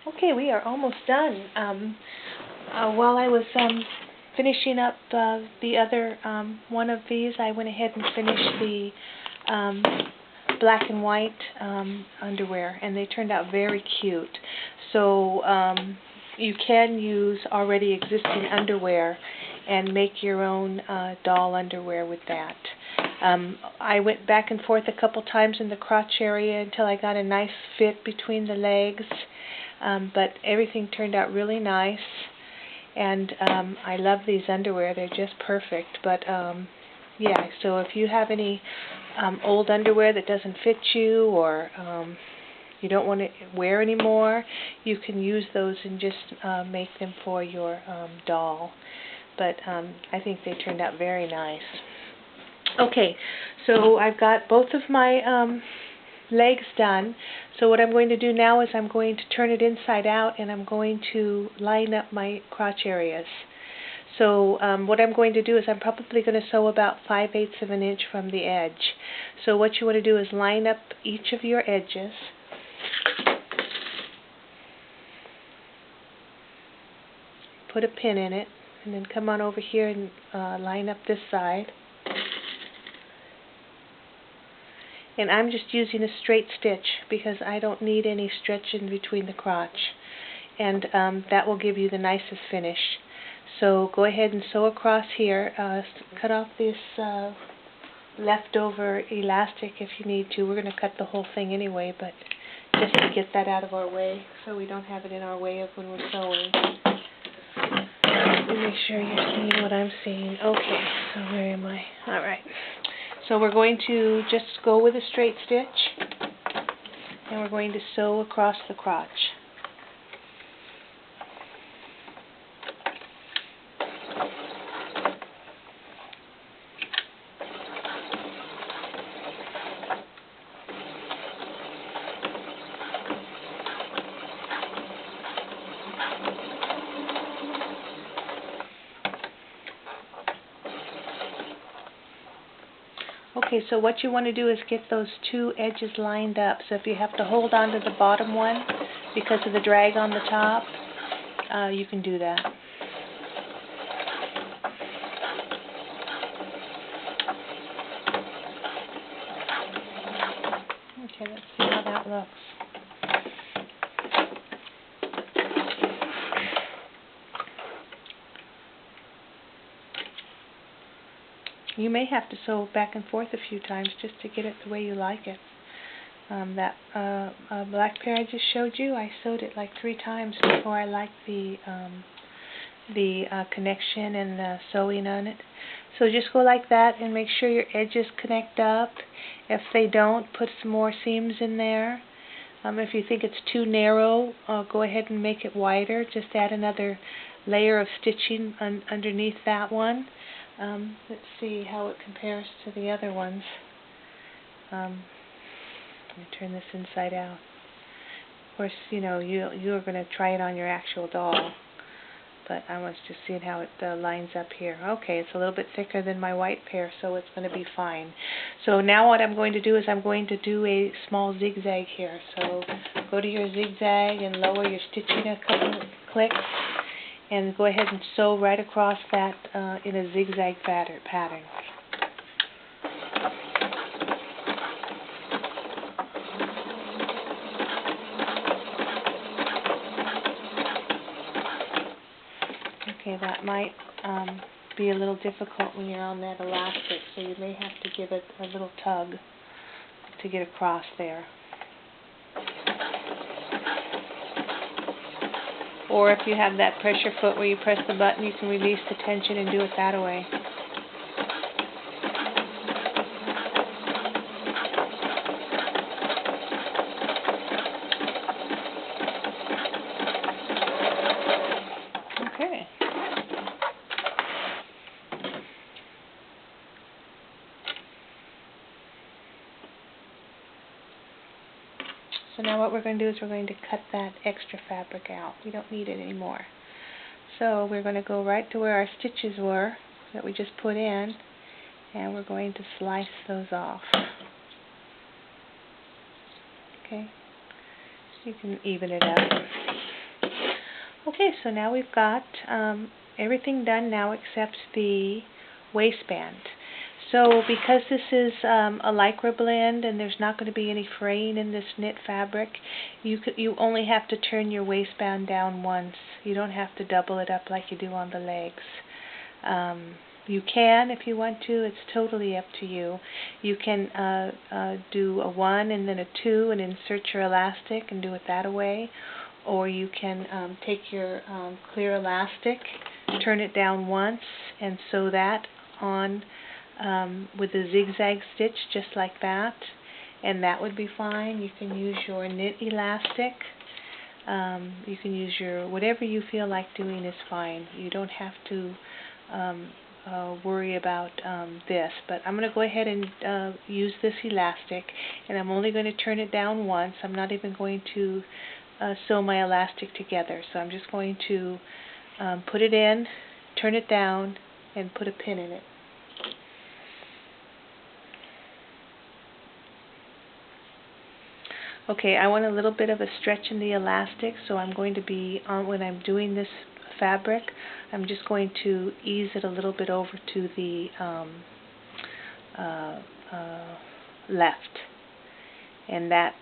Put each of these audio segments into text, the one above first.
Okay, we are almost done. While I was finishing up the other one of these, I went ahead and finished the um, black and white underwear, and they turned out very cute. So you can use already existing underwear and make your own doll underwear with that. I went back and forth a couple times in the crotch area until I got a nice fit between the legs. But everything turned out really nice, and I love these underwear. They're just perfect. But yeah, so if you have any old underwear that doesn't fit you, or you don't want to wear anymore, you can use those and just make them for your doll. But I think they turned out very nice. Okay, so I've got both of my legs done. So what I'm going to do now is I'm going to turn it inside out, and I'm going to line up my crotch areas. So what I'm going to do is I'm probably going to sew about 5/8 of an inch from the edge. So what you want to do is line up each of your edges. Put a pin in it, and then come on over here and line up this side. And I'm just using a straight stitch because I don't need any stretch in between the crotch, and that will give you the nicest finish. So go ahead and sew across here. Cut off this leftover elastic if you need to. We're going to cut the whole thing anyway, but just to get that out of our way so we don't have it in our way of when we're sewing. Let me make sure you're seeing what I'm seeing. Okay, so where am I? Alright. So we're going to just go with a straight stitch, and we're going to sew across the crotch. Okay, so what you want to do is get those two edges lined up. So if you have to hold on to the bottom one because of the drag on the top, you can do that. Okay, let's see how that looks. You may have to sew back and forth a few times just to get it the way you like it. That black pair I just showed you, I sewed it like 3 times before I liked the connection and the sewing on it. So just go like that and make sure your edges connect up. If they don't, put some more seams in there. If you think it's too narrow, go ahead and make it wider. Just add another layer of stitching underneath that one. Let's see how it compares to the other ones. Let me turn this inside out. Of course, you know, you're going to try it on your actual doll, but I was just seeing how it lines up here. Okay, it's a little bit thicker than my white pair, so it's going to be fine. So now what I'm going to do is I'm going to do a small zigzag here. So go to your zigzag and lower your stitching a couple clicks, and go ahead and sew right across that in a zigzag pattern. Okay, that might be a little difficult when you're on that elastic, so you may have to give it a little tug to get across there. Or if you have that pressure foot where you press the button, you can release the tension and do it that way. Okay. So now what we're going to do is we're going to cut that extra fabric out. We don't need it anymore. So we're going to go right to where our stitches were that we just put in, and we're going to slice those off. Okay. You can even it up. Okay, so now we've got everything done now except the waistband. So because this is a lycra blend and there's not going to be any fraying in this knit fabric, you only have to turn your waistband down once. You don't have to double it up like you do on the legs. You can if you want to. It's totally up to you. You can do a 1 and then a 2 and insert your elastic and do it that way. Or you can take your clear elastic, turn it down once, and sew that on with a zigzag stitch just like that, and that would be fine. You can use your knit elastic. You can use your whatever you feel like doing is fine. You don't have to worry about this, but I'm going to go ahead and use this elastic, and I'm only going to turn it down once. I'm not even going to sew my elastic together, so I'm just going to put it in, turn it down, and put a pin in it. Okay, I want a little bit of a stretch in the elastic, so I'm going to be, when I'm doing this fabric, I'm just going to ease it a little bit over to the left, and that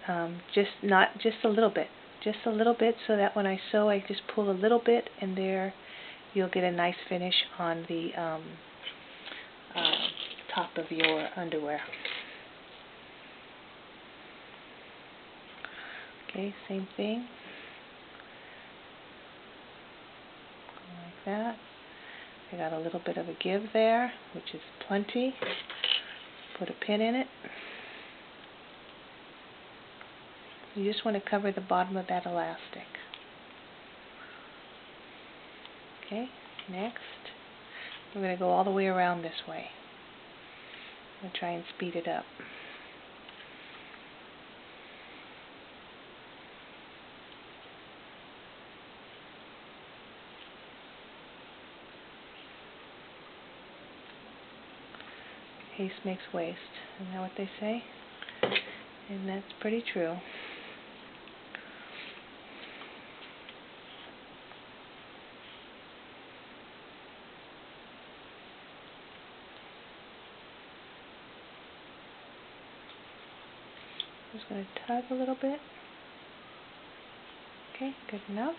just a little bit, so that when I sew, I just pull a little bit, and there you'll get a nice finish on the top of your underwear. Okay, same thing, like that. I got a little bit of a give there, which is plenty. Put a pin in it. You just want to cover the bottom of that elastic. Okay, next, we're going to go all the way around this way. I'm going to try and speed it up. Haste makes waste. Isn't that what they say? And that's pretty true. I'm just going to tug a little bit. Okay, good enough.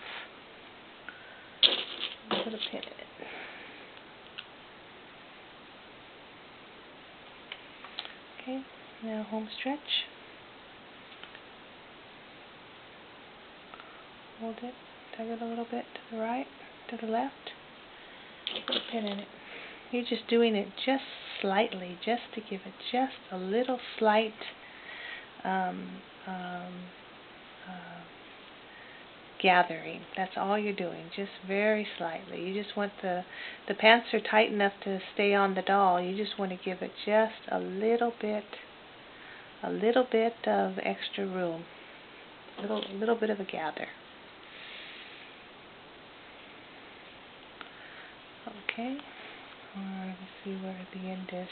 Put a pin in it. Okay, now home stretch. Hold it, tug it a little bit to the right, to the left. Put a pin in it. You're just doing it just slightly, just to give it just a little slight gathering. That's all you're doing, just very slightly. You just want the pants are tight enough to stay on the doll. You just want to give it just a little bit of extra room, a little bit of a gather. Okay, let's see where the end is.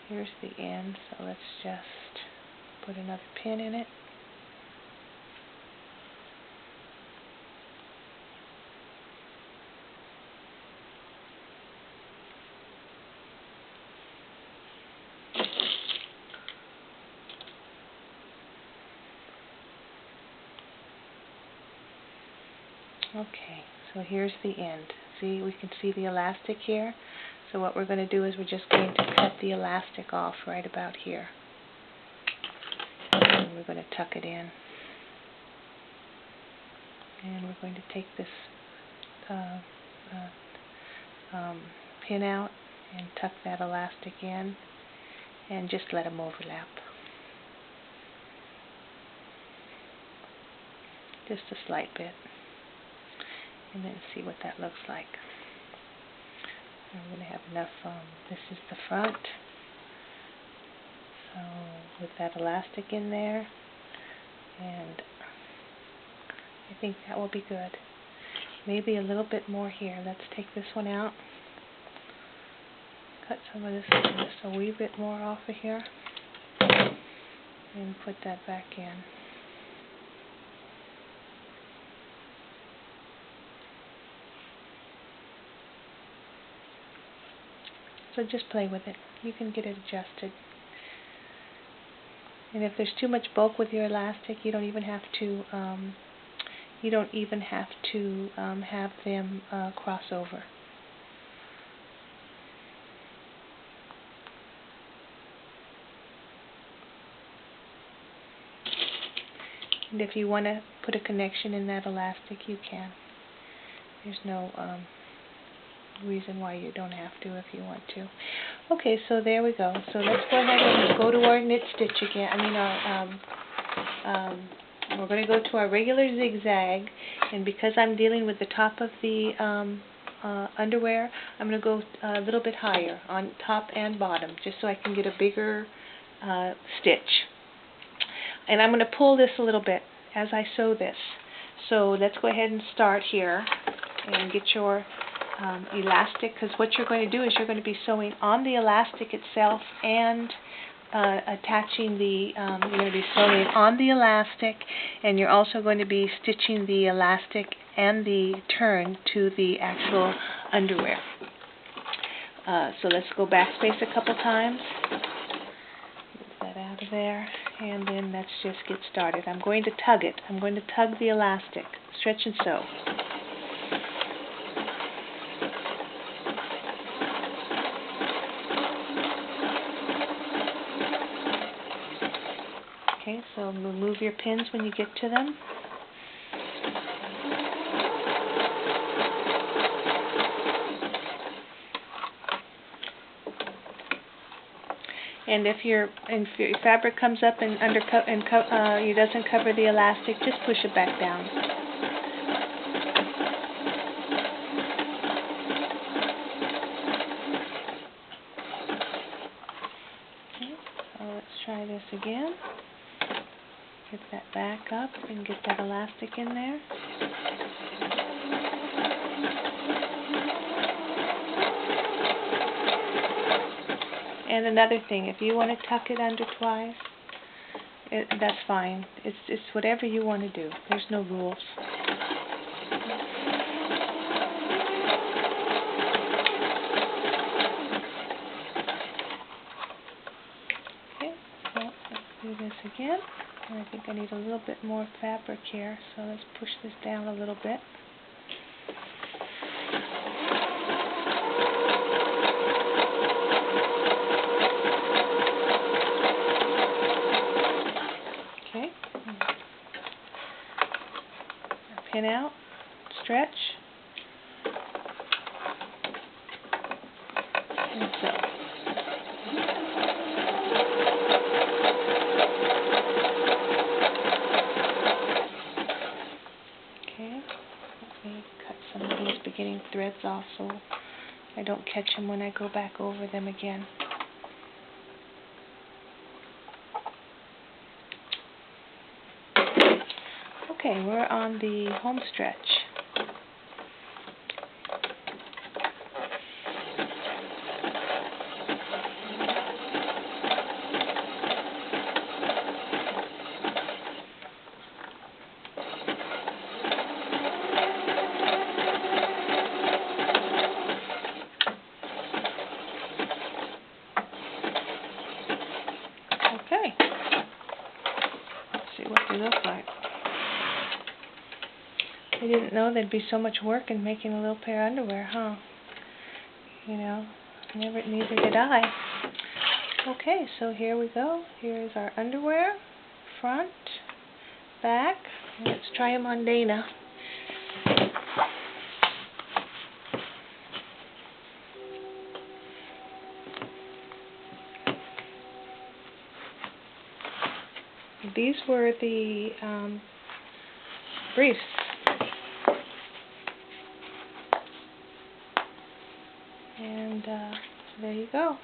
Here's the end, so let's just put another pin in it. Okay, so here's the end. See, we can see the elastic here. So what we're going to do is we're just going to cut the elastic off right about here. And we're going to tuck it in. And we're going to take this pin out and tuck that elastic in and just let them overlap. Just a slight bit. And then see what that looks like. I'm going to have enough, this is the front, so with that elastic in there, and I think that will be good. Maybe a little bit more here. Let's take this one out, cut some of this just a wee bit more off of here, and put that back in. So just play with it. You can get it adjusted. And if there's too much bulk with your elastic, you don't even have to have them cross over. And if you want to put a connection in that elastic, you can. There's no reason why you don't have to if you want to. Okay, so there we go. So let's go ahead and go to our knit stitch again. We're going to go to our regular zigzag, and because I'm dealing with the top of the underwear, I'm going to go a little bit higher on top and bottom, just so I can get a bigger stitch. And I'm going to pull this a little bit as I sew this. So let's go ahead and start here and get your elastic, because what you're going to do is you're going to be sewing on the elastic itself and attaching the, you're going to be sewing on the elastic, and you're also going to be stitching the elastic and the turn to the actual underwear. So let's go backspace a couple times. Get that out of there, and then let's just get started. I'm going to tug it. I'm going to tug the elastic. Stretch and sew. Okay, so remove your pins when you get to them. And if your fabric comes up and it doesn't cover the elastic, just push it back down. Okay, so let's try this again. Get that back up and get that elastic in there. And another thing, if you want to tuck it under twice, that's fine. It's whatever you want to do. There's no rules. Okay, so let's do this again. And I think I need a little bit more fabric here, so let's push this down a little bit. Okay. Pin out, stretch, and sew. Cut some of these beginning threads off so I don't catch them when I go back over them again. Okay, we're on the home stretch. Okay, let's see what they look like. I didn't know there'd be so much work in making a little pair of underwear, huh? You know, neither did I. Okay, so here we go. Here's our underwear, front, back. Let's try them on Dana. These were the briefs. And there you go.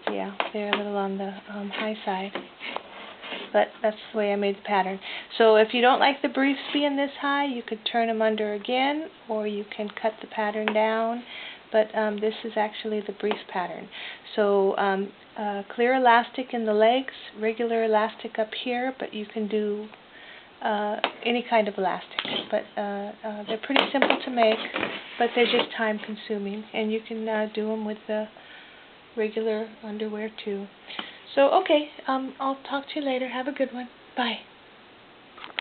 Yeah, they're a little on the high side. But that's the way I made the pattern. So if you don't like the briefs being this high, you could turn them under again, or you can cut the pattern down. But this is actually the brief pattern. So clear elastic in the legs, regular elastic up here, but you can do any kind of elastic. But they're pretty simple to make, but they're just time consuming, and you can do them with the regular underwear too. So okay, I'll talk to you later. Have a good one. Bye.